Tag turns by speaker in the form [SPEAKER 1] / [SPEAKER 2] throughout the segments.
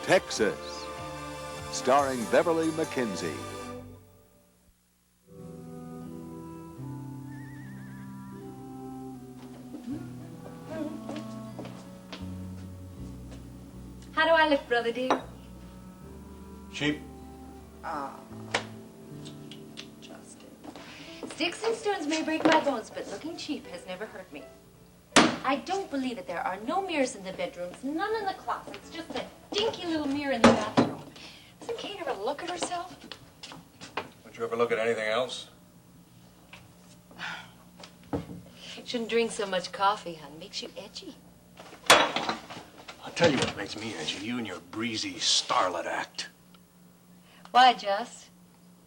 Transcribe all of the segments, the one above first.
[SPEAKER 1] Texas, starring Beverly McKenzie.
[SPEAKER 2] How do I look, brother dear?
[SPEAKER 3] Cheap.
[SPEAKER 2] Justin. Sticks and stones may break my bones, but looking cheap has never hurt me. I don't believe it. There are no mirrors in the bedrooms, none in the closets, just a dinky little mirror in the bathroom. Doesn't Kate ever look at herself?
[SPEAKER 3] Don't you ever look at anything else?
[SPEAKER 2] Shouldn't drink so much coffee, hon. Makes you edgy.
[SPEAKER 3] I'll tell you what makes me edgy. You and your breezy starlet act.
[SPEAKER 2] Why, Just?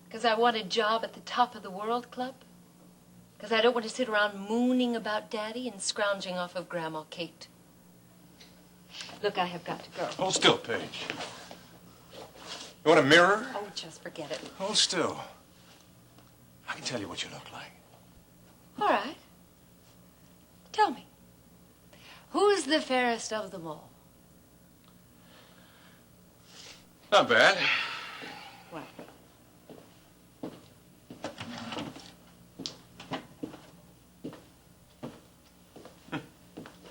[SPEAKER 2] Because I want a job at the Top of the World Club? Because I don't want to sit around mooning about Daddy and scrounging off of Grandma Kate. Look, I have got to go.
[SPEAKER 3] Hold still, Paige. You want a mirror?
[SPEAKER 2] Oh, just forget it.
[SPEAKER 3] Hold still. I can tell you what you look like.
[SPEAKER 2] All right. Tell me. Who's the fairest of them all?
[SPEAKER 3] Not bad.
[SPEAKER 2] What?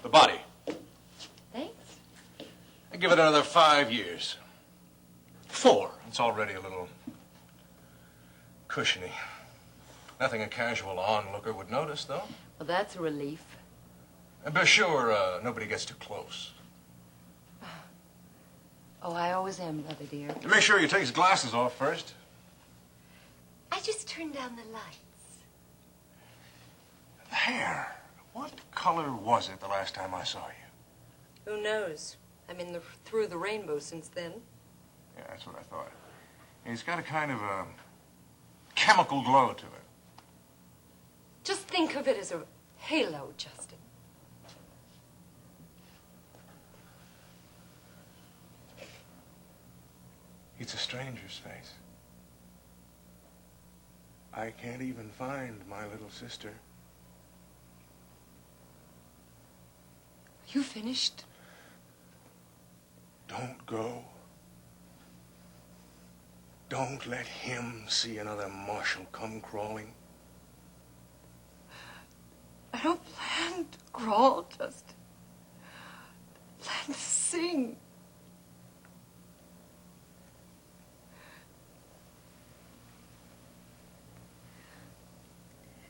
[SPEAKER 3] The body.
[SPEAKER 2] Thanks.
[SPEAKER 3] I give it another 5 years. 4. It's already a little cushiony. Nothing a casual onlooker would notice, though.
[SPEAKER 2] Well, that's a relief.
[SPEAKER 3] And be sure nobody gets too close.
[SPEAKER 2] Oh, I always am, brother dear.
[SPEAKER 3] And make sure you take his glasses off first.
[SPEAKER 2] I just turned down the lights.
[SPEAKER 3] The hair. What color was it the last time I saw you?
[SPEAKER 2] Who knows? I'm in through the rainbow since then.
[SPEAKER 3] Yeah, that's what I thought. It's got a kind of a chemical glow to it.
[SPEAKER 2] Just think of it as a halo, Justin.
[SPEAKER 3] It's a stranger's face. I can't even find my little sister.
[SPEAKER 2] You finished?
[SPEAKER 3] Don't go. Don't let him see another Marshal come crawling.
[SPEAKER 2] I don't plan to crawl, Justin. I plan to sing.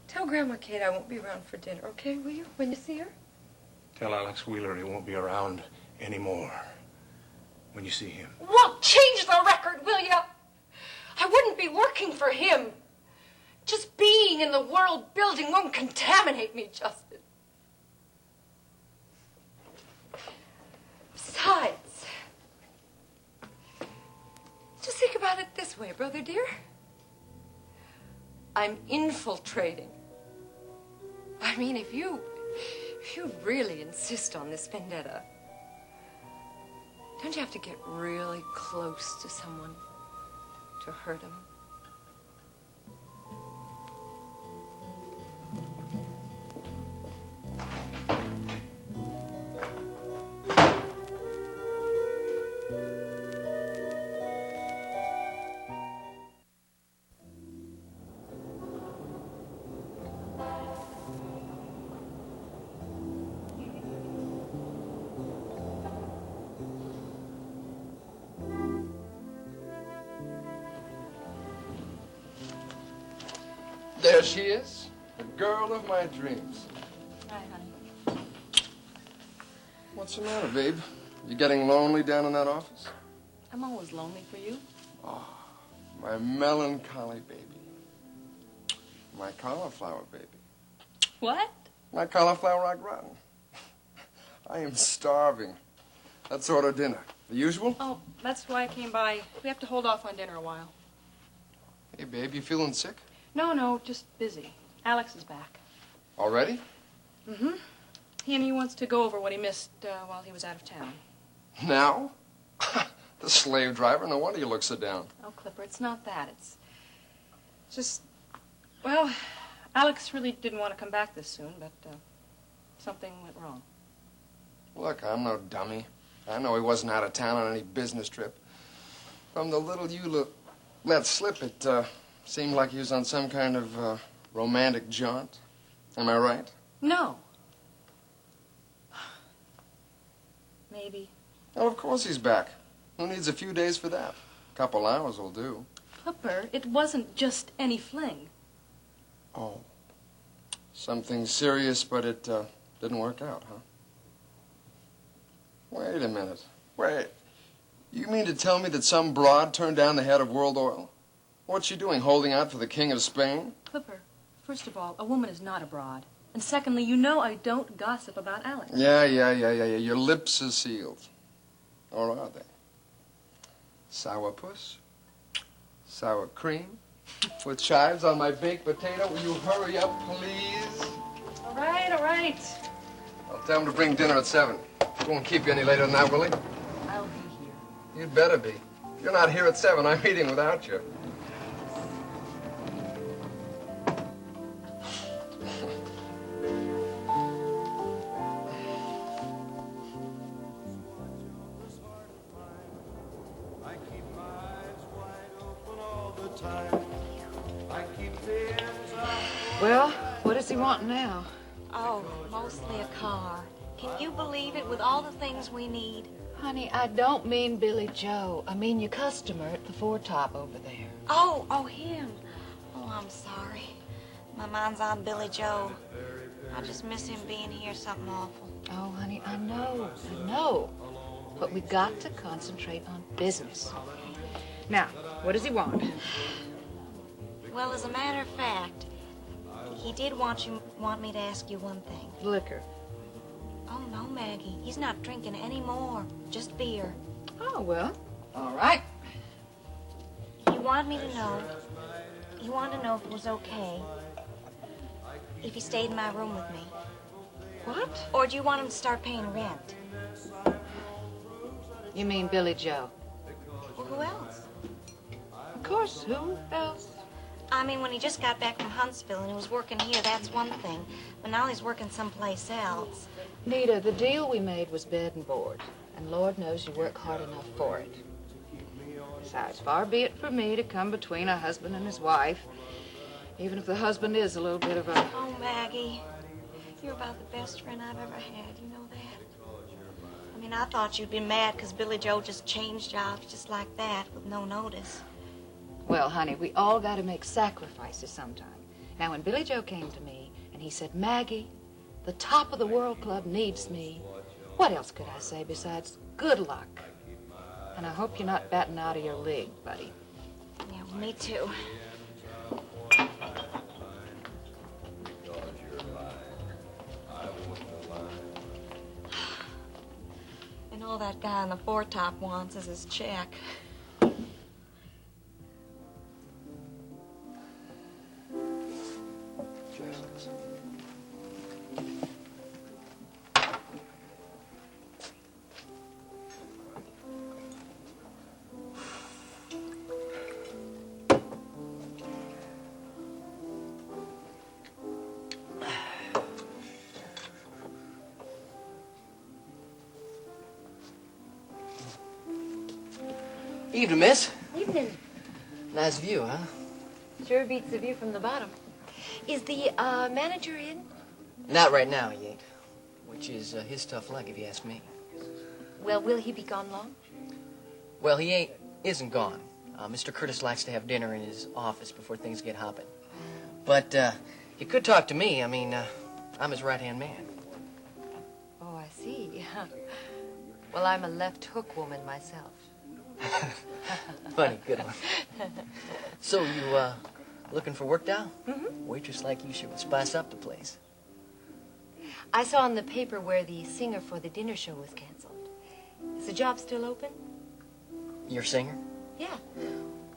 [SPEAKER 2] Tell Grandma Kate I won't be around for dinner, okay, will you, when you see her?
[SPEAKER 3] Tell Alex Wheeler he won't be around anymore when you see him.
[SPEAKER 2] Well, change the record, will you? I wouldn't be working for him. Just being in the world building won't contaminate me, Justin. Besides, just think about it this way, brother dear. I'm infiltrating. I mean, if you really insist on this vendetta, don't you have to get really close to someone to hurt him?
[SPEAKER 4] There she is, the girl of my dreams.
[SPEAKER 2] Hi, honey.
[SPEAKER 4] What's the matter, babe? You getting lonely down in that office?
[SPEAKER 2] I'm always lonely for you.
[SPEAKER 4] Oh, my melancholy baby. My cauliflower baby.
[SPEAKER 2] What?
[SPEAKER 4] My cauliflower au gratin. I am starving. Let's order dinner. The usual?
[SPEAKER 5] Oh, that's why I came by. We have to hold off on dinner a while.
[SPEAKER 4] Hey, babe, you feeling sick?
[SPEAKER 5] No, just busy. Alex is back.
[SPEAKER 4] Already?
[SPEAKER 5] Mm-hmm. He wants to go over what he missed while he was out of town.
[SPEAKER 4] Now? The slave driver? No wonder you look so down.
[SPEAKER 5] Oh, Clipper, it's not that. It's just, well, Alex really didn't want to come back this soon, but something went wrong.
[SPEAKER 4] Look, I'm no dummy. I know he wasn't out of town on any business trip. From the little you let slip, it seemed like he was on some kind of romantic jaunt. Am I right?
[SPEAKER 5] No. Maybe.
[SPEAKER 4] Well, of course he's back. Who needs a few days for that? A couple hours will do.
[SPEAKER 5] Flipper, it wasn't just any fling.
[SPEAKER 4] Oh. Something serious, but it didn't work out, huh? Wait a minute. Wait. You mean to tell me that some broad turned down the head of World Oil? What's she doing, holding out for the King of Spain?
[SPEAKER 5] Flipper, first of all, a woman is not a broad. And secondly, you know I don't gossip about Alex.
[SPEAKER 4] Yeah. Your lips are sealed. Or are they? Sourpuss? Sour cream? With chives on my baked potato? Will you hurry up, please?
[SPEAKER 5] All right, all right.
[SPEAKER 4] I'll tell him to bring dinner at 7. Won't keep you any later than that, will he?
[SPEAKER 5] I'll be here.
[SPEAKER 4] You'd better be. If you're not here at 7, I'm eating without you.
[SPEAKER 6] Well, what does he want now?
[SPEAKER 7] Oh, mostly a car. Can you believe it, with all the things we need?
[SPEAKER 6] Honey, I don't mean Billy Joe. I mean your customer at the foretop over there.
[SPEAKER 7] Oh, him. Oh, I'm sorry. My mind's on Billy Joe. I just miss him being here, something awful.
[SPEAKER 6] Oh, honey, I know. But we got to concentrate on business.
[SPEAKER 5] Now, what does he want?
[SPEAKER 7] Well, as a matter of fact, he did want me to ask you one thing.
[SPEAKER 6] Liquor.
[SPEAKER 7] Oh, no, Maggie. He's not drinking any more. Just beer.
[SPEAKER 6] Oh, well, all right.
[SPEAKER 7] He wanted to know if it was okay if he stayed in my room with me.
[SPEAKER 6] What?
[SPEAKER 7] Or do you want him to start paying rent?
[SPEAKER 6] You mean Billy Joe?
[SPEAKER 7] Well, who else?
[SPEAKER 6] Of course, who else?
[SPEAKER 7] I mean, when he just got back from Huntsville and he was working here, that's one thing. But now he's working someplace else.
[SPEAKER 6] Nita, the deal we made was bed and board. And Lord knows you work hard enough for it. Besides, far be it for me to come between a husband and his wife, even if the husband is a little bit of a...
[SPEAKER 7] Oh, Maggie, you're about the best friend I've ever had. You know that? I mean, I thought you'd be mad because Billy Joe just changed jobs just like that with no notice.
[SPEAKER 6] Well, honey, we all got to make sacrifices sometime. Now, when Billy Joe came to me and he said, Maggie, the top of the World Club needs me, what else could I say besides good luck? And I hope you're not batting out of your league, buddy.
[SPEAKER 7] Yeah, well, me too. And all that guy on the foretop wants is his check.
[SPEAKER 8] Evening, miss.
[SPEAKER 2] Evening.
[SPEAKER 8] Nice view, huh?
[SPEAKER 2] Sure beats the view from the bottom. Is the manager in?
[SPEAKER 8] Not right now, he ain't. Which is his tough luck, if you ask me.
[SPEAKER 2] Well, will he be gone long?
[SPEAKER 8] Well, he isn't gone. Mr. Curtis likes to have dinner in his office before things get hopping. But you could talk to me. I mean, I'm his right-hand man.
[SPEAKER 2] Oh, I see. Well, I'm a left hook woman myself.
[SPEAKER 8] Funny, good one. So, you looking for work now? Mm-hmm. Waitress like you should spice up the place.
[SPEAKER 2] I saw in the paper where the singer for the dinner show was canceled. Is the job still open?
[SPEAKER 8] You're a singer?
[SPEAKER 2] Yeah.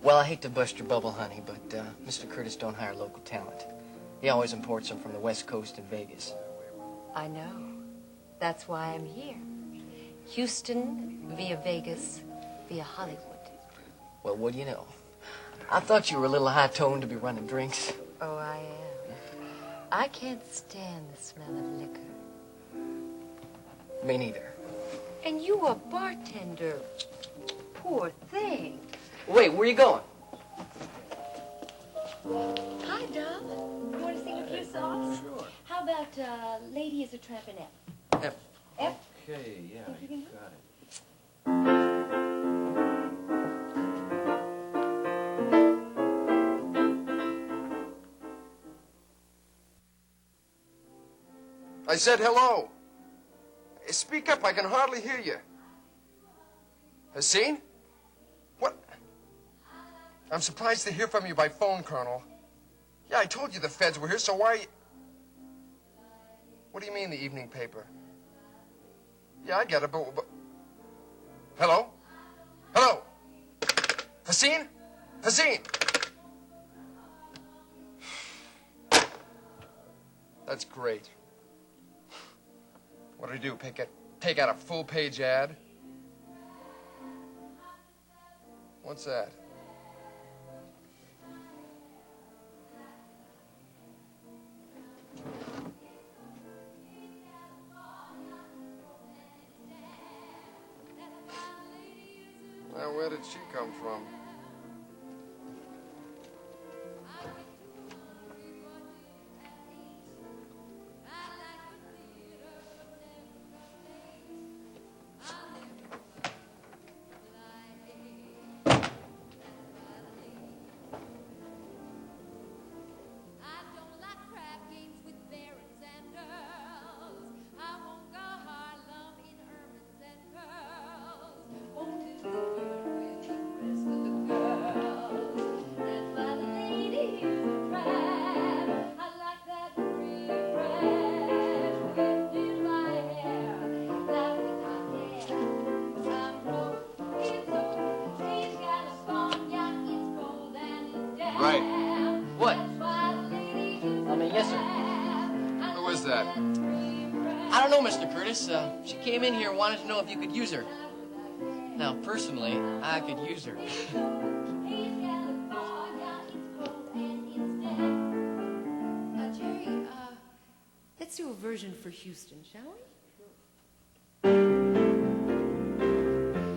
[SPEAKER 8] Well, I hate to bust your bubble, honey, but Mr. Curtis don't hire local talent. He always imports them from the West Coast and Vegas.
[SPEAKER 2] I know. That's why I'm here. Houston via Vegas via Hollywood.
[SPEAKER 8] Well, what do you know? I thought you were a little high-toned to be running drinks.
[SPEAKER 2] Oh, I am. I can't stand the smell of liquor.
[SPEAKER 8] Me neither.
[SPEAKER 2] And you a bartender. Poor thing.
[SPEAKER 8] Wait, where you going?
[SPEAKER 2] Hi, Dub. You want to sing a few songs?
[SPEAKER 9] Sure.
[SPEAKER 2] How about Lady is a Tramp in F?
[SPEAKER 9] F.
[SPEAKER 2] F?
[SPEAKER 9] Okay, yeah,
[SPEAKER 2] Think you can
[SPEAKER 9] you
[SPEAKER 2] do it?
[SPEAKER 9] got it.
[SPEAKER 4] I said hello. Speak up, I can hardly hear you. Haseen? What? I'm surprised to hear from you by phone, Colonel. Yeah, I told you the feds were here, so why... What do you mean, the evening paper? Yeah, I get it, but... Hello? Hello? Haseen? Haseen? That's great. What do I do, take out a full-page ad? What's that? Now, where did she come from?
[SPEAKER 8] Right. What? I mean, yes, sir.
[SPEAKER 4] Who is that?
[SPEAKER 8] I don't know, Mr. Curtis. She came in here and wanted to know if you could use her. Now, personally, I could use her.
[SPEAKER 2] Jerry, let's do a version for Houston, shall we?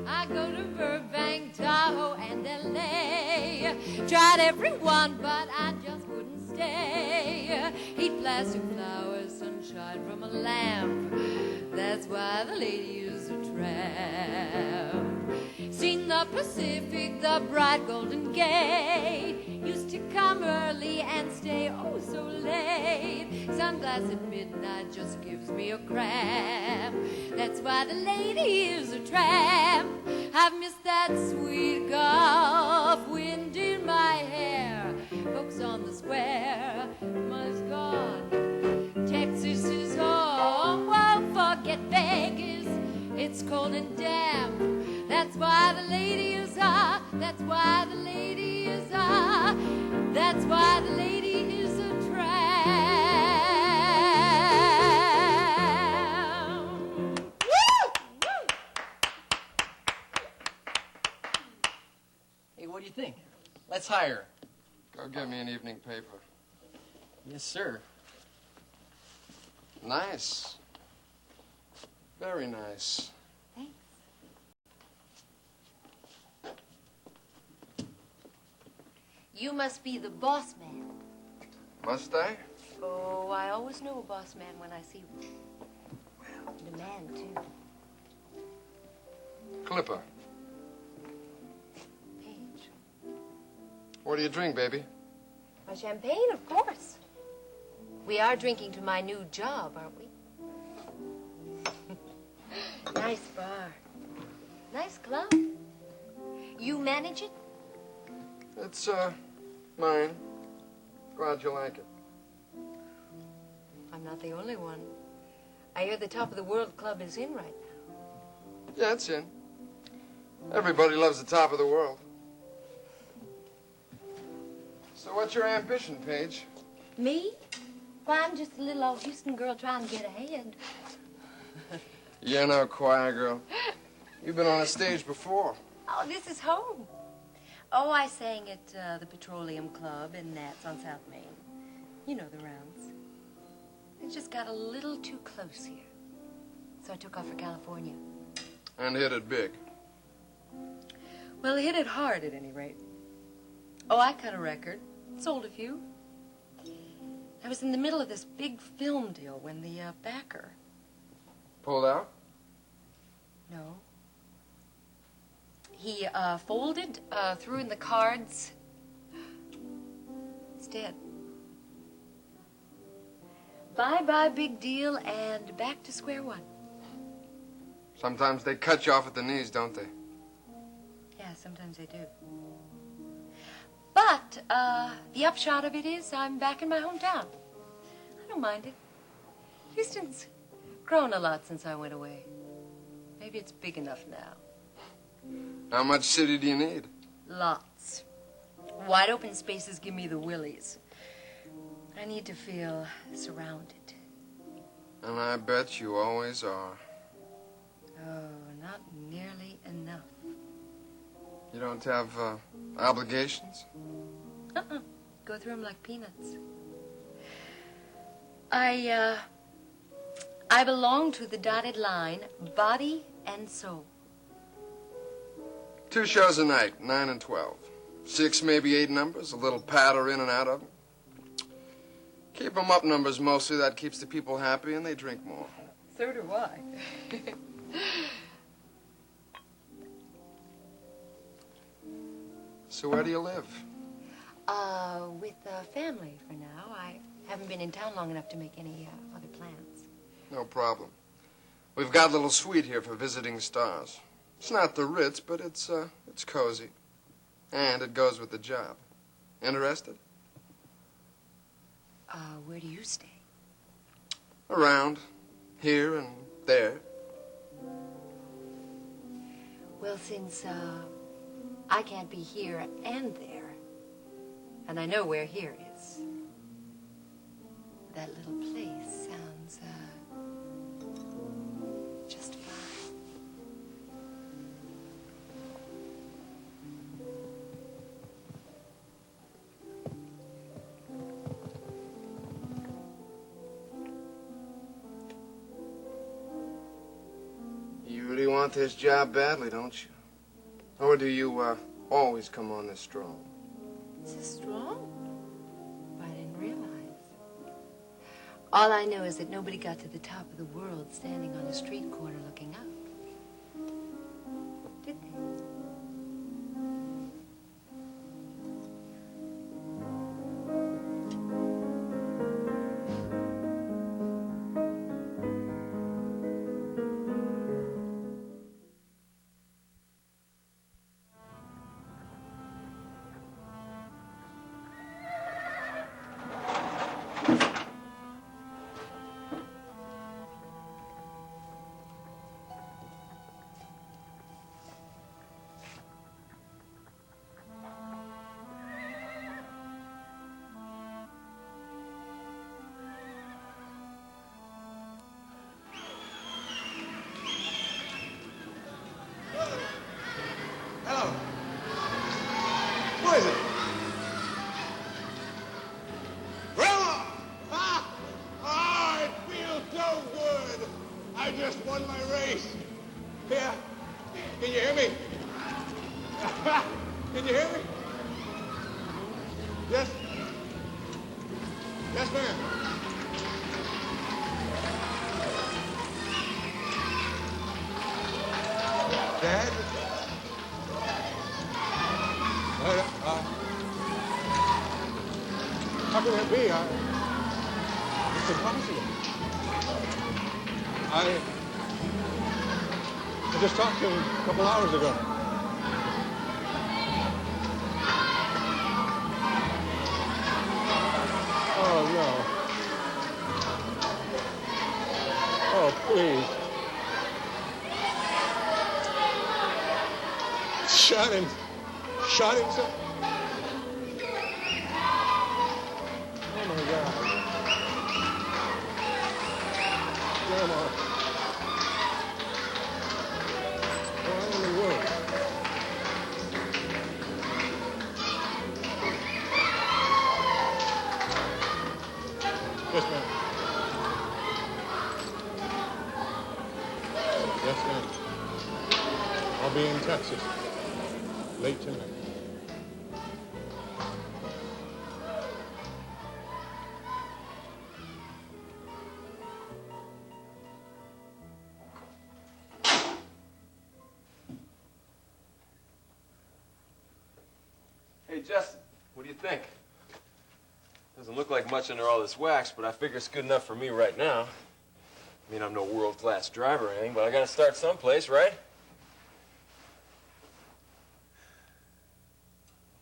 [SPEAKER 10] I go to Burbank, Tahoe, and L.A. Tried everyone, but I just wouldn't stay. Eat plastic flowers, sunshine from a lamp. That's why the lady is a tramp. Seen the Pacific, the bright golden gate. Used to come early and stay oh so late. Sunglass at midnight just gives me a cramp. That's why the lady is a tramp. I've missed that sweet Gulf wind in my hair. Folks on the square, money's gone. Texas is home. Won't forget Vegas. It's cold and damp. That's why the lady is that's why the lady is that's why the lady is a tramp. Woo!
[SPEAKER 8] Hey, what do you think? Let's hire her.
[SPEAKER 4] Go get me an evening paper.
[SPEAKER 8] Yes, sir.
[SPEAKER 4] Nice. Very nice.
[SPEAKER 2] Thanks. You must be the boss man.
[SPEAKER 4] Must I?
[SPEAKER 2] Oh, I always know a boss man when I see one. And a man, too.
[SPEAKER 4] Clipper.
[SPEAKER 2] Page.
[SPEAKER 4] What do you drink, baby?
[SPEAKER 2] My champagne, of course. We are drinking to my new job, aren't we? Nice bar. Nice club. You manage it?
[SPEAKER 4] It's, mine. Glad you like it.
[SPEAKER 2] I'm not the only one. I hear the Top of the World Club is in right now.
[SPEAKER 4] Yeah, it's in. Everybody loves the top of the world. So what's your ambition, Paige?
[SPEAKER 2] Me? Well, I'm just a little old Houston girl trying to get ahead.
[SPEAKER 4] You're no choir girl. You've been on a stage before.
[SPEAKER 2] Oh, this is home. Oh, I sang at the Petroleum Club in Nats on South Main. You know the rounds. It just got a little too close here. So I took off for California.
[SPEAKER 4] And hit it big.
[SPEAKER 5] Well, he hit it hard at any rate. Oh, I cut a record. Sold a few. I was in the middle of this big film deal when the backer...
[SPEAKER 4] Pulled out?
[SPEAKER 5] No. He folded, threw in the cards. He's dead. Bye-bye, big deal, and back to square one.
[SPEAKER 4] Sometimes they cut you off at the knees, don't they?
[SPEAKER 5] Yeah, sometimes they do. But the upshot of it is I'm back in my hometown. I don't mind it. Houston's grown a lot since I went away. Maybe it's big enough now.
[SPEAKER 4] How much city do you need?
[SPEAKER 5] Lots. Wide open spaces give me the willies. I need to feel surrounded.
[SPEAKER 4] And I bet you always are.
[SPEAKER 5] Oh, not nearly enough.
[SPEAKER 4] You don't have obligations?
[SPEAKER 5] Uh-uh. Go through them like peanuts. I belong to the dotted line, body and soul.
[SPEAKER 4] 2 shows a night, 9 and 12. 6, maybe 8 numbers, a little patter in and out of them. Keep 'em up numbers mostly. That keeps the people happy and they drink more.
[SPEAKER 5] So do I.
[SPEAKER 4] So where do you live?
[SPEAKER 5] With family for now. I haven't been in town long enough to make any other plans.
[SPEAKER 4] No problem. We've got a little suite here for visiting stars. It's not the Ritz, but it's cozy. And it goes with the job. Interested?
[SPEAKER 5] Where do you stay?
[SPEAKER 4] Around. Here and there.
[SPEAKER 5] Well, since I can't be here and there, and I know where here is, that little place sounds just fine.
[SPEAKER 4] You really want this job badly, don't you? Or do you always come on this strong?
[SPEAKER 5] Is this strong? I didn't realize. All I know is that nobody got to the top of the world standing on a street corner looking up. Did they?
[SPEAKER 3] Hello. What is it? Grandma! Ah! Ah, it feels so good. I just won my race. Yeah. Can you hear me? Can you hear me? Yes? Yes, ma'am. Dad? How can that be? It's impossible. I just talked to him a couple hours ago. Oh, no. Oh, please. Shot him. Shot himself. Oh, my God. Grandma. Why in the world? Yes, ma'am. Yes, ma'am. I'll be in Texas late tonight.
[SPEAKER 9] Hey, Justin, what do you think? Doesn't look like much under all this wax, but I figure it's good enough for me right now. I mean, I'm no world-class driver or anything, but I gotta start someplace, right?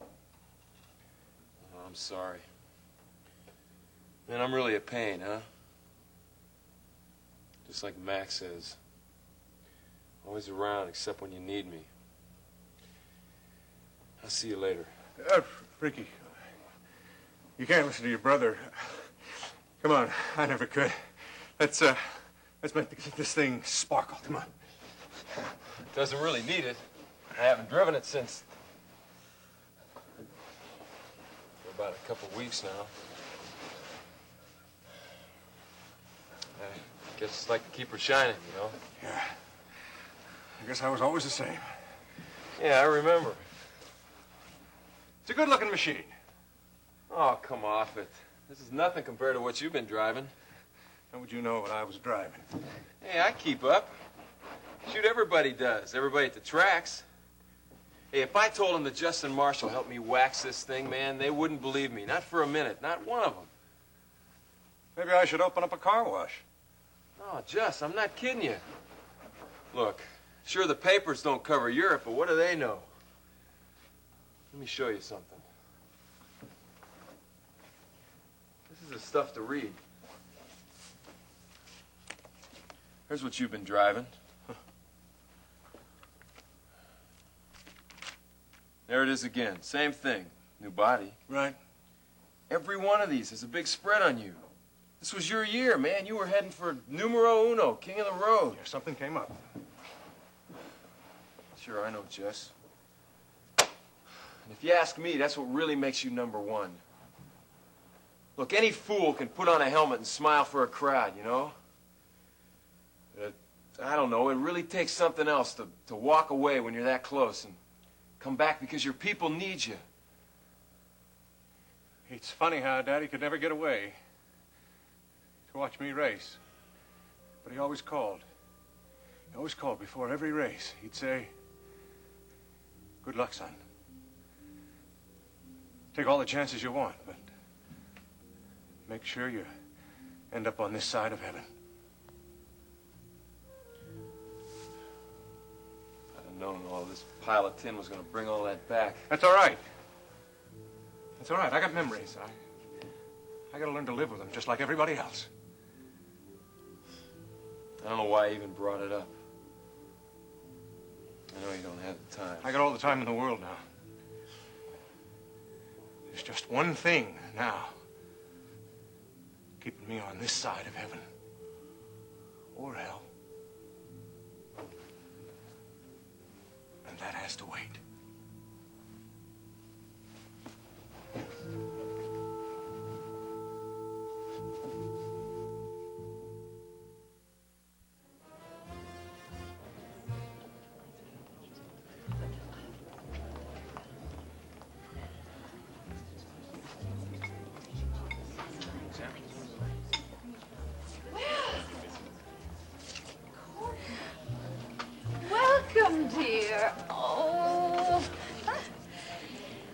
[SPEAKER 9] Oh, I'm sorry. Man, I'm really a pain, huh? Just like Max says. Always around except when you need me. I'll see you later.
[SPEAKER 3] Ricky, you can't listen to your brother. Come on, I never could. Let's make this thing sparkle. Come on.
[SPEAKER 9] Doesn't really need it. I haven't driven it since for about a couple weeks now. I guess it's like to keep her shining, you know?
[SPEAKER 3] Yeah. I guess I was always the same.
[SPEAKER 9] Yeah, I remember.
[SPEAKER 3] It's a good-looking machine.
[SPEAKER 9] Oh, come off it. This is nothing compared to what you've been driving.
[SPEAKER 3] How would you know what I was driving?
[SPEAKER 9] Hey, I keep up. Shoot, everybody does. Everybody at the tracks. Hey, if I told them that Justin Marshall helped me wax this thing, man, they wouldn't believe me. Not for a minute. Not one of them.
[SPEAKER 3] Maybe I should open up a car wash.
[SPEAKER 9] Oh, Just, I'm not kidding you. Look, sure, the papers don't cover Europe, but what do they know? Let me show you something. This is the stuff to read. Here's what you've been driving. There it is again. Same thing. New body.
[SPEAKER 3] Right.
[SPEAKER 9] Every one of these has a big spread on you. This was your year, man. You were heading for numero uno, king of the road.
[SPEAKER 3] Yeah, something came up.
[SPEAKER 9] Sure, I know, Jess. And if you ask me, that's what really makes you number one. Look, any fool can put on a helmet and smile for a crowd, you know? I don't know, it really takes something else to walk away when you're that close and come back because your people need you.
[SPEAKER 3] It's funny how Daddy could never get away to watch me race. But he always called. He always called before every race. He'd say, "Good luck, son. Take all the chances you want, but make sure you end up on this side of heaven."
[SPEAKER 9] I'd have known all this pile of tin was going to bring all that back.
[SPEAKER 3] That's all right. That's all right. I got memories. I got to learn to live with them just like everybody else.
[SPEAKER 9] I don't know why I even brought it up. I know you don't have the time.
[SPEAKER 3] I got all the time in the world now. There's just one thing now keeping me on this side of heaven or hell. And that has to wait.
[SPEAKER 5] Welcome, dear. Oh.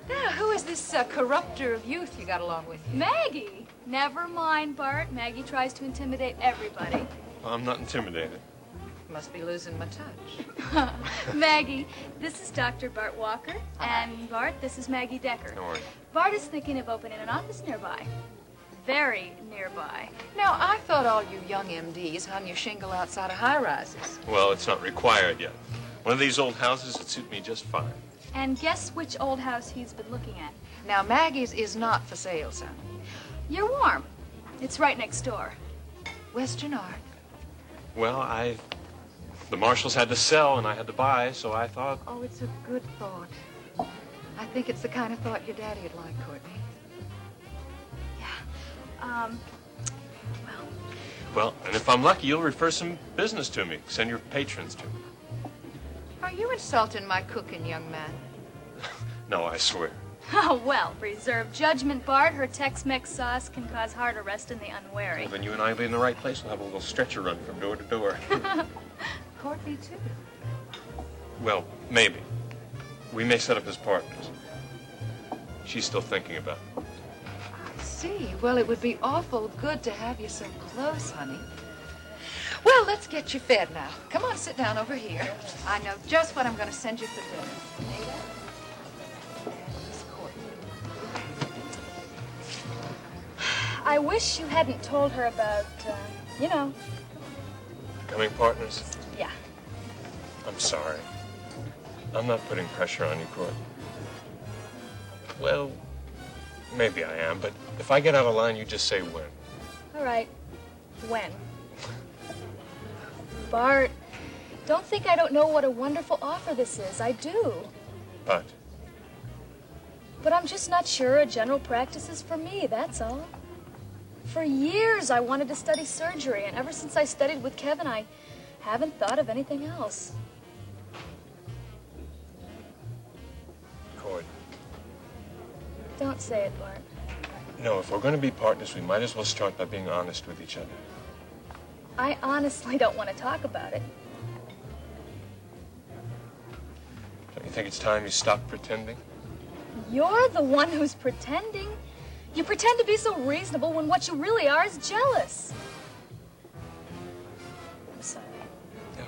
[SPEAKER 5] Now, who is this corrupter of youth you got along with you?
[SPEAKER 11] Maggie! Never mind, Bart. Maggie tries to intimidate everybody.
[SPEAKER 3] I'm not intimidated.
[SPEAKER 6] Must be losing my touch.
[SPEAKER 11] Maggie, this is Dr. Bart Walker. And Bart, this is Maggie Decker.
[SPEAKER 3] Don't worry.
[SPEAKER 11] Bart is thinking of opening an office nearby. Very nearby.
[SPEAKER 6] Now, I thought all you young MDs hung your shingle outside of high-rises.
[SPEAKER 12] Well, it's not required yet. One of these old houses would suit me just fine.
[SPEAKER 11] And guess which old house he's been looking at?
[SPEAKER 6] Now, Maggie's is not for sale, son.
[SPEAKER 11] You're warm. It's right next door.
[SPEAKER 6] Western Art.
[SPEAKER 12] Well, the Marshalls had to sell and I had to buy, so I thought...
[SPEAKER 6] Oh, it's a good thought. I think it's the kind of thought your daddy'd like, Courtney.
[SPEAKER 12] Well, and if I'm lucky, you'll refer some business to me. Send your patrons to me.
[SPEAKER 6] Are you insulting my cooking, young man?
[SPEAKER 12] No, I swear.
[SPEAKER 11] Oh, well, reserve judgment, Bart. Her Tex-Mex sauce can cause heart arrest in the unwary.
[SPEAKER 12] Well, then you and I will be in the right place. We'll have a little stretcher run from door to door.
[SPEAKER 6] Courtney, too.
[SPEAKER 12] Well, maybe. We may set up as partners. She's still thinking about it.
[SPEAKER 6] I see. Well, it would be awful good to have you so close, honey. Well, let's get you fed now. Come on, sit down over here. I know just what I'm going to send you for dinner. Ada and Miss Courtney.
[SPEAKER 11] I wish you hadn't told her about, you know.
[SPEAKER 12] Becoming partners?
[SPEAKER 11] Yeah.
[SPEAKER 12] I'm sorry. I'm not putting pressure on you, Court. Well, maybe I am, but if I get out of line, you just say when.
[SPEAKER 11] All right. When? Bart, don't think I don't know what a wonderful offer this is. I do.
[SPEAKER 12] But
[SPEAKER 11] But I'm just not sure a general practice is for me, that's all. For years, I wanted to study surgery, and ever since I studied with Kevin, I haven't thought of anything else.
[SPEAKER 12] Court,
[SPEAKER 11] Don't say it, Bart.
[SPEAKER 12] no, if we're going to be partners, we might as well start by being honest with each other.
[SPEAKER 11] I honestly don't want to talk about it.
[SPEAKER 12] Don't you think it's time you stopped pretending?
[SPEAKER 11] You're the one who's pretending. You pretend to be so reasonable when what you really are is jealous. I'm sorry.
[SPEAKER 12] No,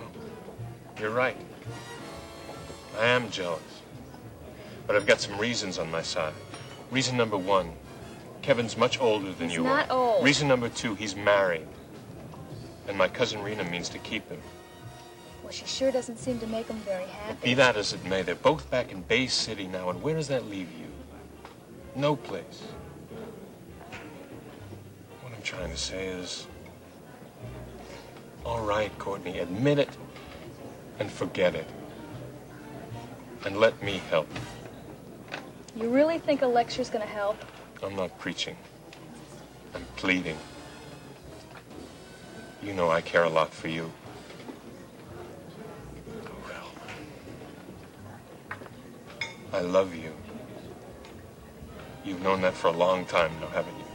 [SPEAKER 12] you're right. I am jealous. But I've got some reasons on my side. Reason number one, Kevin's much older than you are.
[SPEAKER 11] He's not old.
[SPEAKER 12] Reason number two, he's married. And my cousin Rena means to keep him.
[SPEAKER 11] Well, she sure doesn't seem to make him very happy.
[SPEAKER 12] Be that as it may, they're both back in Bay City now, and where does that leave you? No place. What I'm trying to say is, all right, Courtney, admit it and forget it. And let me help.
[SPEAKER 11] You really think a lecture's gonna help?
[SPEAKER 12] I'm not preaching. I'm pleading. You know I care a lot for you. Well, I love you. You've known that for a long time now, haven't you?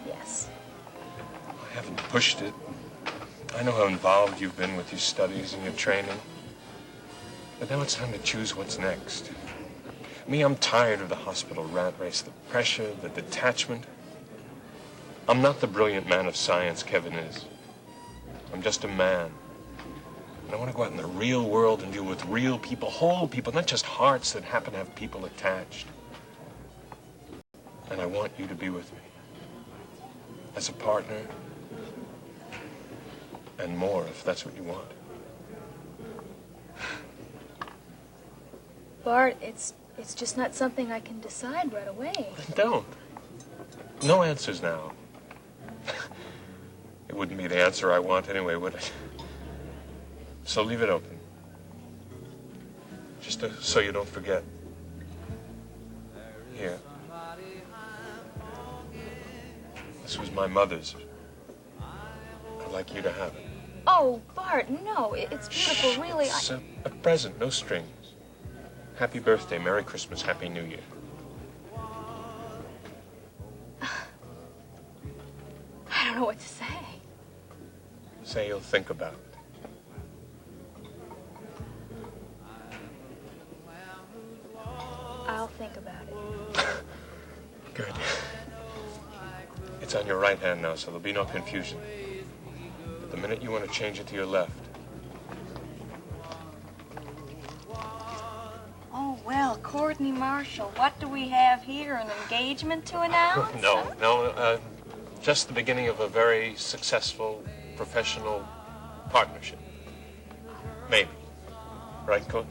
[SPEAKER 11] Yes.
[SPEAKER 12] I haven't pushed it. I know how involved you've been with your studies and your training. But now it's time to choose what's next. Me, I'm tired of the hospital rat race, the pressure, the detachment. I'm not the brilliant man of science Kevin is. I'm just a man. And I want to go out in the real world and deal with real people, whole people, not just hearts that happen to have people attached. And I want you to be with me. As a partner. And more, if that's what you want.
[SPEAKER 11] Bart, it's just not something I can decide right away.
[SPEAKER 12] Then don't. No answers now. It wouldn't be the answer I want anyway, would it? So leave it open. Just so you don't forget. Here. This was my mother's. I'd like you to have it.
[SPEAKER 11] Oh, Bart, no. It's beautiful, really.
[SPEAKER 12] It's a present, no strings. Happy birthday, Merry Christmas, Happy New Year.
[SPEAKER 11] I don't know what to say.
[SPEAKER 12] Say you'll think about it.
[SPEAKER 11] I'll think about it.
[SPEAKER 12] Good. It's on your right hand now, so there'll be no confusion. But the minute you want to change it to your left.
[SPEAKER 7] Oh, well, Courtney Marshall, what do we have here? An engagement to announce?
[SPEAKER 12] No, just the beginning of a very successful professional partnership. Maybe. Right, Court?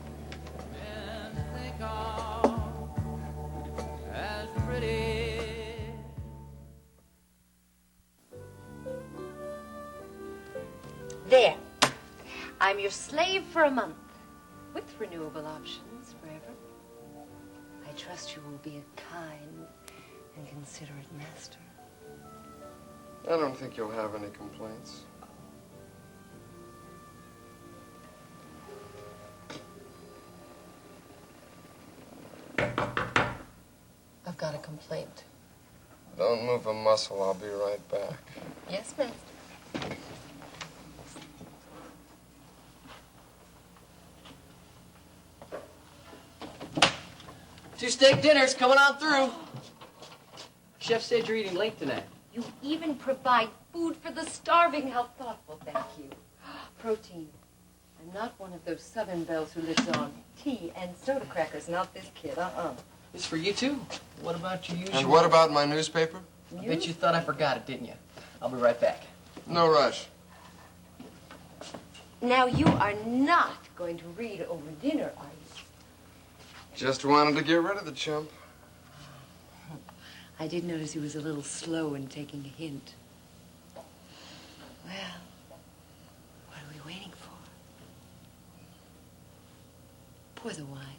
[SPEAKER 2] There. I'm your slave for a month, with renewable options forever. I trust you will be a kind and considerate master.
[SPEAKER 4] I don't think you'll have any complaints.
[SPEAKER 8] I've got a complaint.
[SPEAKER 4] Don't move a muscle. I'll be right back.
[SPEAKER 8] Yes, master. 2 steak dinners coming on through. Chef said you're eating late tonight.
[SPEAKER 2] You even provide food for the starving. How thoughtful, thank you. Protein. I'm not one of those Southern belles who lives on tea and soda crackers. Not this kid,
[SPEAKER 8] It's for you, too. What about your usual...
[SPEAKER 4] And what about my newspaper?
[SPEAKER 8] I bet you thought I forgot it, didn't you? I'll be right back.
[SPEAKER 4] No rush.
[SPEAKER 2] Now, you are not going to read over dinner, are you?
[SPEAKER 4] Just wanted to get rid of the chump.
[SPEAKER 2] I did notice he was a little slow in taking a hint. Well, what are we waiting for? Pour the wine.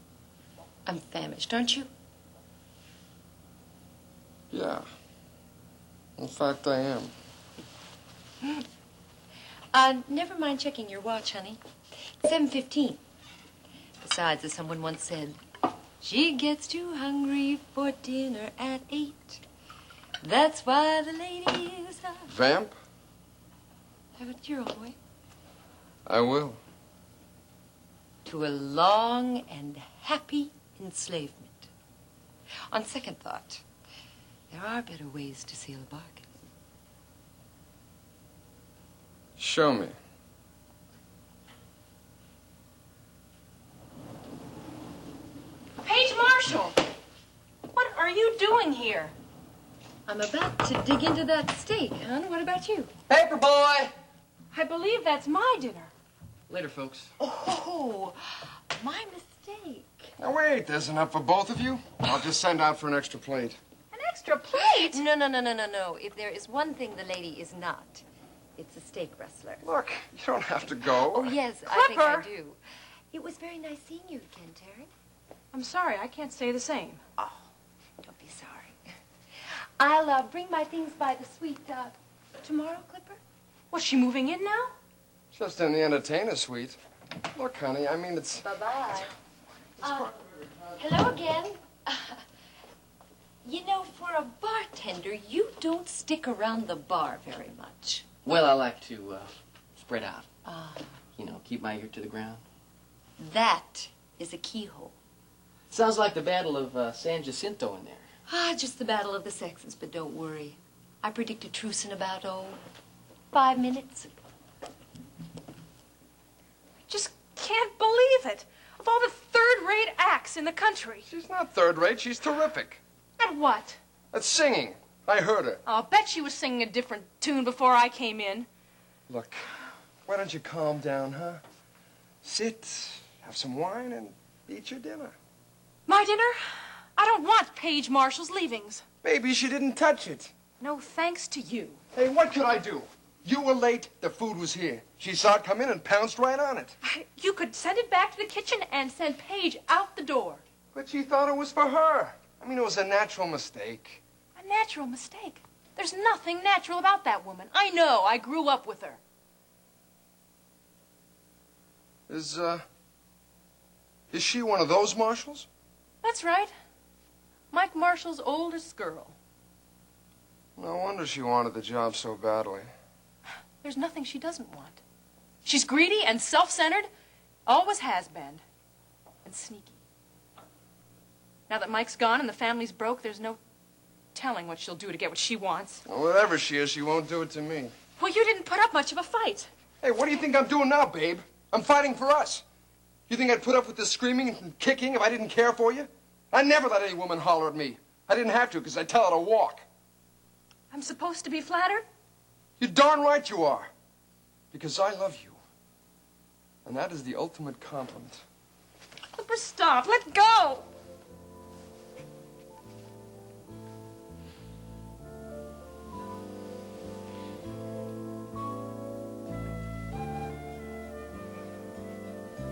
[SPEAKER 2] I'm famished, aren't you?
[SPEAKER 4] Yeah. In fact, I am.
[SPEAKER 2] Never mind checking your watch, honey. 7:15. Besides, as someone once said, she gets too hungry for dinner at 8. That's why the ladies are...
[SPEAKER 4] Vamp?
[SPEAKER 2] Have it your own way.
[SPEAKER 4] I will.
[SPEAKER 2] To a long and happy enslavement. On second thought, there are better ways to seal a bargain.
[SPEAKER 4] Show me.
[SPEAKER 11] Paige Marshall! What are you doing here?
[SPEAKER 2] I'm about to dig into that steak, hon. What about you?
[SPEAKER 8] Paper boy!
[SPEAKER 11] I believe that's my dinner.
[SPEAKER 8] Later, folks.
[SPEAKER 2] Oh, my mistake.
[SPEAKER 4] Now, wait. There's enough for both of you. I'll just send out for an extra plate.
[SPEAKER 11] An extra plate?
[SPEAKER 2] No. If there is one thing the lady is not, it's a steak wrestler.
[SPEAKER 4] Look, you don't have to go.
[SPEAKER 2] Oh, yes, I think I
[SPEAKER 11] Clipper.
[SPEAKER 2] do. It was very nice seeing you again, Terry.
[SPEAKER 11] I'm sorry, I can't say the same.
[SPEAKER 2] Oh, don't be sorry. I'll bring my things by the suite tomorrow, Clipper.
[SPEAKER 11] Was she moving in now?
[SPEAKER 4] Just in the entertainer suite. Look, honey, I mean, it's...
[SPEAKER 2] Bye-bye. Hello again. You know, for a bartender, you don't stick around the bar very much.
[SPEAKER 8] Well, I like to spread out.
[SPEAKER 2] Ah.
[SPEAKER 8] You know, keep my ear to the ground.
[SPEAKER 2] That is a keyhole.
[SPEAKER 8] Sounds like the Battle of San Jacinto in there.
[SPEAKER 2] Just the battle of the sexes, but don't worry. I predict a truce in about, 5 minutes.
[SPEAKER 11] Just can't believe it. Of all the third-rate acts in the country.
[SPEAKER 4] She's not third-rate. She's terrific.
[SPEAKER 11] At what?
[SPEAKER 4] At singing. I heard her.
[SPEAKER 11] I'll bet she was singing a different tune before I came in.
[SPEAKER 4] Look, why don't you calm down, huh? Sit, have some wine, and eat your dinner.
[SPEAKER 11] My dinner? I don't want Paige Marshall's leavings.
[SPEAKER 4] Maybe she didn't touch it.
[SPEAKER 11] No thanks to you.
[SPEAKER 4] Hey, what could I do? You were late, the food was here. She saw it come in and pounced right on it.
[SPEAKER 11] You could send it back to the kitchen and send Paige out the door.
[SPEAKER 4] But she thought it was for her. I mean, it was a natural mistake.
[SPEAKER 11] A natural mistake? There's nothing natural about that woman. I know. I grew up with her.
[SPEAKER 4] Is she one of those Marshalls?
[SPEAKER 11] That's right. Mike Marshall's oldest girl.
[SPEAKER 4] No wonder she wanted the job so badly.
[SPEAKER 11] There's nothing she doesn't want. She's greedy and self-centered, always has been, and sneaky. Now that Mike's gone and the family's broke, there's no telling what she'll do to get what she wants.
[SPEAKER 4] Well, whatever she is, she won't do it to me.
[SPEAKER 11] Well, you didn't put up much of a fight.
[SPEAKER 4] Hey, what do you think I'm doing now, babe? I'm fighting for us. You think I'd put up with this screaming and kicking if I didn't care for you? I never let any woman holler at me. I didn't have to because I tell her to walk.
[SPEAKER 11] I'm supposed to be flattered?
[SPEAKER 4] You're darn right you are. Because I love you. And that is the ultimate compliment.
[SPEAKER 11] Clipper, stop. Let go.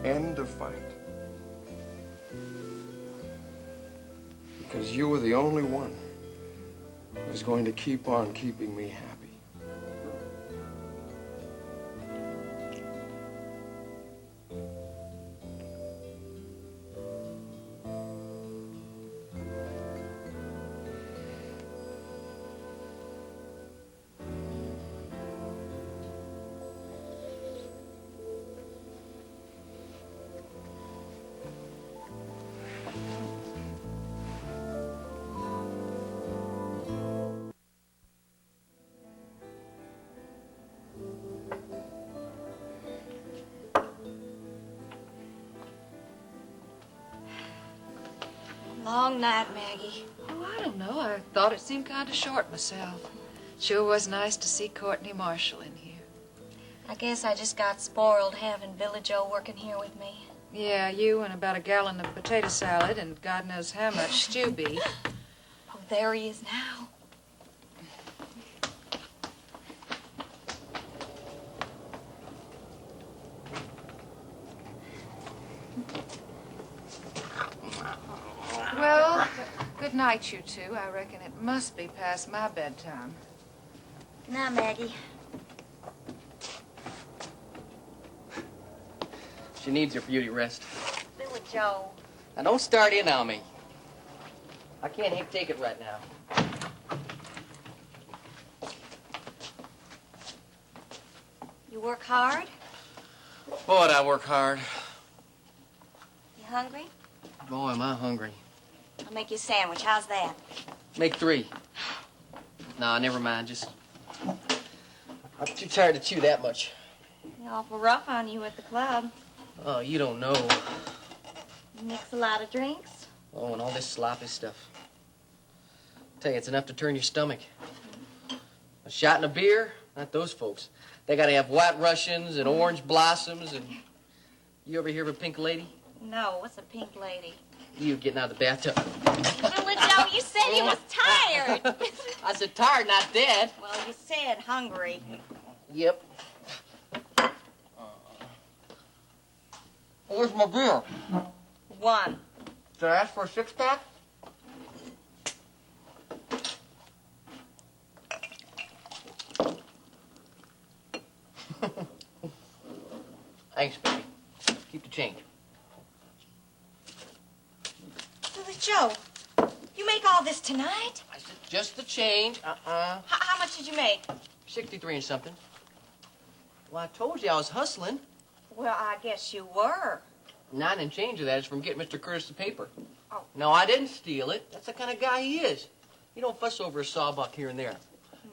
[SPEAKER 4] End of fight. Because you were the only one who's going to keep on keeping me happy.
[SPEAKER 7] long night, Maggie.
[SPEAKER 6] Oh, I don't know. I thought it seemed kind of short myself. Sure was nice to see Courtney Marshall in here.
[SPEAKER 7] I guess I just got spoiled having Billy Joe working here with me.
[SPEAKER 6] Yeah, you and about a gallon of potato salad and God knows how much stew beef.
[SPEAKER 7] Oh, there he is now.
[SPEAKER 6] Well, good night, you two. I reckon it must be past my bedtime.
[SPEAKER 7] Good night, Maggie.
[SPEAKER 8] She needs her beauty rest.
[SPEAKER 7] Billy Joe.
[SPEAKER 8] Now, don't start in on me. I can't take it right now.
[SPEAKER 7] You work hard?
[SPEAKER 8] Boy, I work hard.
[SPEAKER 7] You hungry?
[SPEAKER 8] Boy, am I hungry.
[SPEAKER 7] I'll make you a sandwich. How's that?
[SPEAKER 8] Make 3. Nah, never mind. Just... I'm too tired to chew that much.
[SPEAKER 7] You're awful rough on you at the club.
[SPEAKER 8] Oh, you don't know.
[SPEAKER 7] You mix a lot of drinks.
[SPEAKER 8] Oh, and all this sloppy stuff. Tell you, it's enough to turn your stomach. A shot and a beer? Not those folks. They gotta have white Russians and orange blossoms and... You ever hear of a pink lady?
[SPEAKER 7] No, what's a pink lady?
[SPEAKER 8] You getting out of the bathtub.
[SPEAKER 7] Billy Joe, you said you was tired.
[SPEAKER 8] I said tired, not dead.
[SPEAKER 7] Well, you said hungry.
[SPEAKER 8] Yep. Where's my beer?
[SPEAKER 7] 1.
[SPEAKER 8] Did I ask for a 6-pack? Thanks, baby. Keep the change.
[SPEAKER 7] Billy Joe, you make all this tonight?
[SPEAKER 8] I said just the change.
[SPEAKER 7] How much did you make?
[SPEAKER 8] 63 and something. Well, I told you I was hustling.
[SPEAKER 7] Well, I guess you were.
[SPEAKER 8] 9 and change of that is from getting Mr. Curtis the paper.
[SPEAKER 7] Oh.
[SPEAKER 8] No, I didn't steal it. That's the kind of guy he is. You don't fuss over a sawbuck here and there.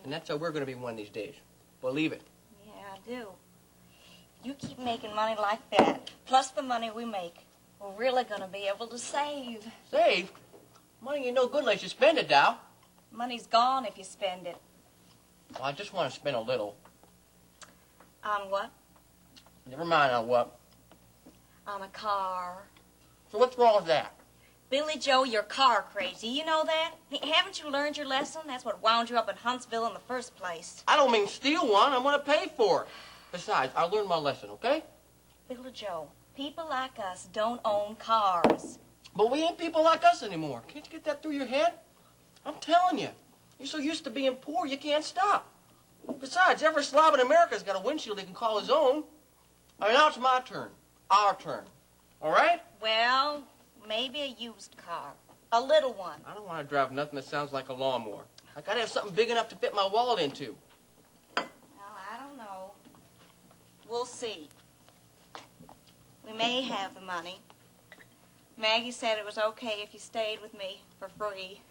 [SPEAKER 8] And that's how we're going to be one of these days. Believe it.
[SPEAKER 7] Yeah, I do. You keep making money like that, plus the money we make, we're really going to be able to save.
[SPEAKER 8] Save? Money ain't no good unless you spend it, Dow.
[SPEAKER 7] Money's gone if you spend it.
[SPEAKER 8] Well, I just want to spend a little.
[SPEAKER 7] On what?
[SPEAKER 8] Never mind on what.
[SPEAKER 7] On a car.
[SPEAKER 8] So what's wrong with that?
[SPEAKER 7] Billy Joe, you're car crazy. You know that? Haven't you learned your lesson? That's what wound you up in Huntsville in the first place.
[SPEAKER 8] I don't mean steal one. I want to pay for it. Besides, I learned my lesson, okay?
[SPEAKER 7] Billy Joe, people like us don't own cars.
[SPEAKER 8] But we ain't people like us anymore. Can't you get that through your head? I'm telling you. You're so used to being poor, you can't stop. Besides, every slob in America's got a windshield he can call his own. All right, now it's my turn. Our turn. All right?
[SPEAKER 7] Well, maybe a used car. A little one.
[SPEAKER 8] I don't want to drive nothing that sounds like a lawnmower. I got to have something big enough to fit my wallet into.
[SPEAKER 7] Well, I don't know. We'll see. We may have the money. Maggie said it was okay if you stayed with me for free.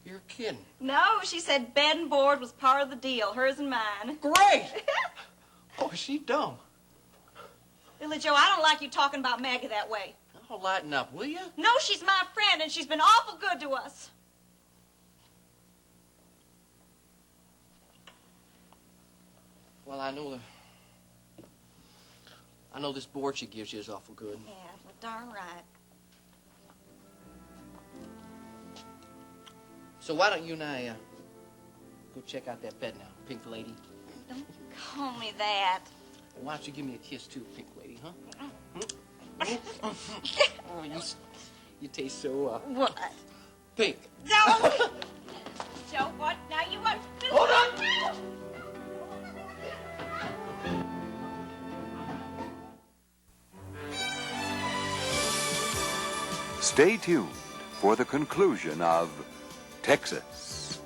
[SPEAKER 8] You're kidding.
[SPEAKER 7] No, she said bed and board was part of the deal, hers and mine.
[SPEAKER 8] Great! Oh, is she dumb?
[SPEAKER 7] Billy Joe, I don't like you talking about Maggie that way.
[SPEAKER 8] Oh, lighten up, will you?
[SPEAKER 7] No, she's my friend, and she's been awful good to us.
[SPEAKER 8] Well, I know this board she gives you is awful good.
[SPEAKER 7] Yeah, well, darn right.
[SPEAKER 8] So why don't you and I go check out that bed now, Pink Lady?
[SPEAKER 7] Don't call me that.
[SPEAKER 8] Why don't you give me a kiss too, Pink Lady, huh? Oh, you taste so
[SPEAKER 7] What?
[SPEAKER 8] pink.
[SPEAKER 7] No! Joe, what? Now you want...
[SPEAKER 8] Hold on!
[SPEAKER 1] Stay tuned for the conclusion of Texas.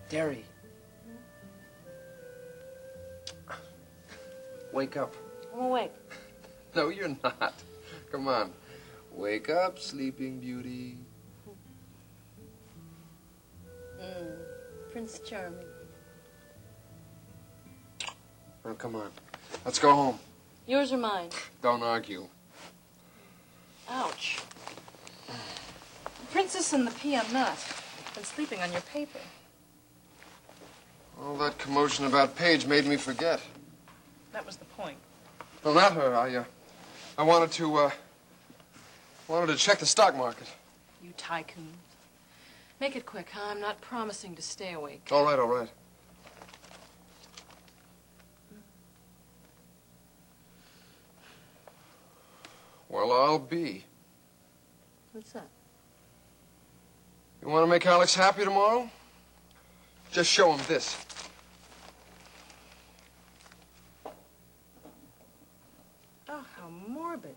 [SPEAKER 4] Derry. Wake up.
[SPEAKER 5] I'm awake.
[SPEAKER 4] No, you're not. Come on. Wake up, sleeping beauty.
[SPEAKER 5] Prince Charming.
[SPEAKER 4] Now, come on. Let's go home.
[SPEAKER 5] Yours or mine?
[SPEAKER 4] Don't argue.
[SPEAKER 5] Ouch. The Princess and the Peon Nut. Been sleeping on your paper.
[SPEAKER 4] All that commotion about Paige made me forget.
[SPEAKER 5] That was the point.
[SPEAKER 4] No, not her. I wanted to check the stock market.
[SPEAKER 5] You tycoon. Make it quick, huh? I'm not promising to stay awake.
[SPEAKER 4] All right, all right. Well, I'll be.
[SPEAKER 5] What's that?
[SPEAKER 4] You want to make Alex happy tomorrow? Just show him this.
[SPEAKER 5] Oh, how morbid.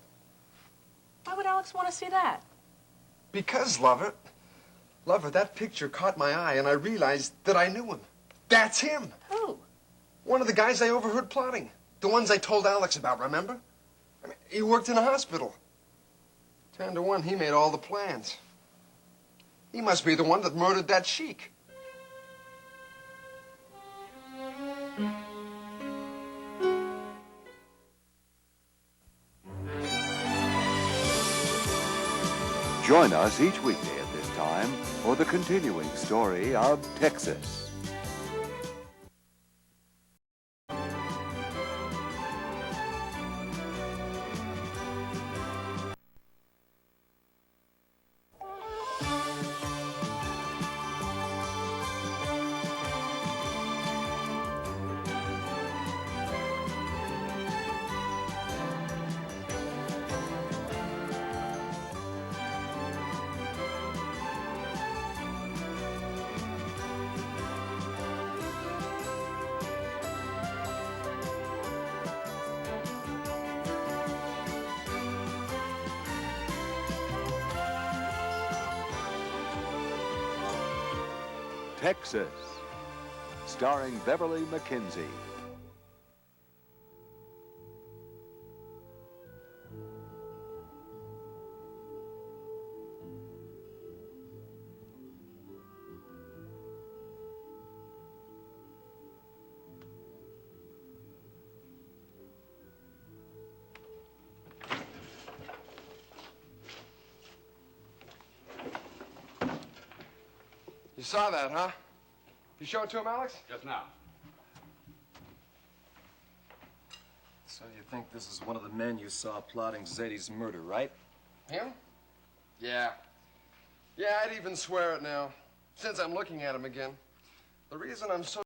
[SPEAKER 5] Why would Alex want to see that?
[SPEAKER 4] Because, lover, that picture caught my eye, and I realized that I knew him. That's him.
[SPEAKER 5] Who?
[SPEAKER 4] One of the guys I overheard plotting. The ones I told Alex about, remember? I mean, he worked in a hospital. 10 to 1, he made all the plans. He must be the one that murdered that sheik.
[SPEAKER 1] Join us each weekday at this time for the continuing story of Texas. Texas, starring Beverly McKenzie.
[SPEAKER 4] You saw that, huh? You show it to him, Alex?
[SPEAKER 13] Just now.
[SPEAKER 14] So you think this is one of the men you saw plotting Zadie's murder, right?
[SPEAKER 4] Him? Yeah. Yeah, I'd even swear it now, since I'm looking at him again. The reason I'm so